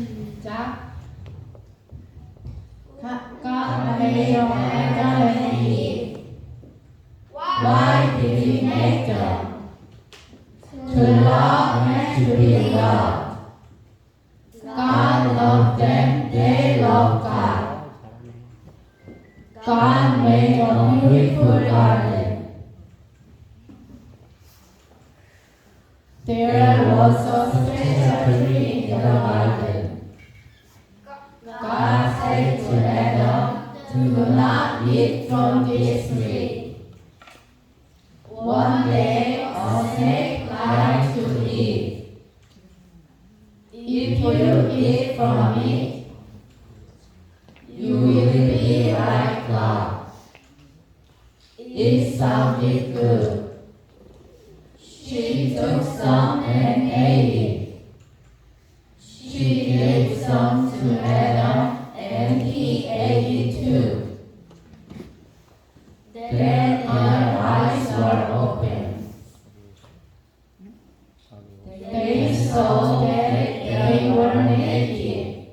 시작. God made Adam and Eve. Why did He make them? To love and to be loved. God loved them, they loved God. God made a beautiful garden. There was a special tree in the garden. God said to Adam, do not eat from this tree. One day a snake lied to Eve. If you eat from it, you will be like God. It sounded good. She took some and ate it. She gave some to Adam, and he ate it too. Then their eyes were opened. They saw that they were naked.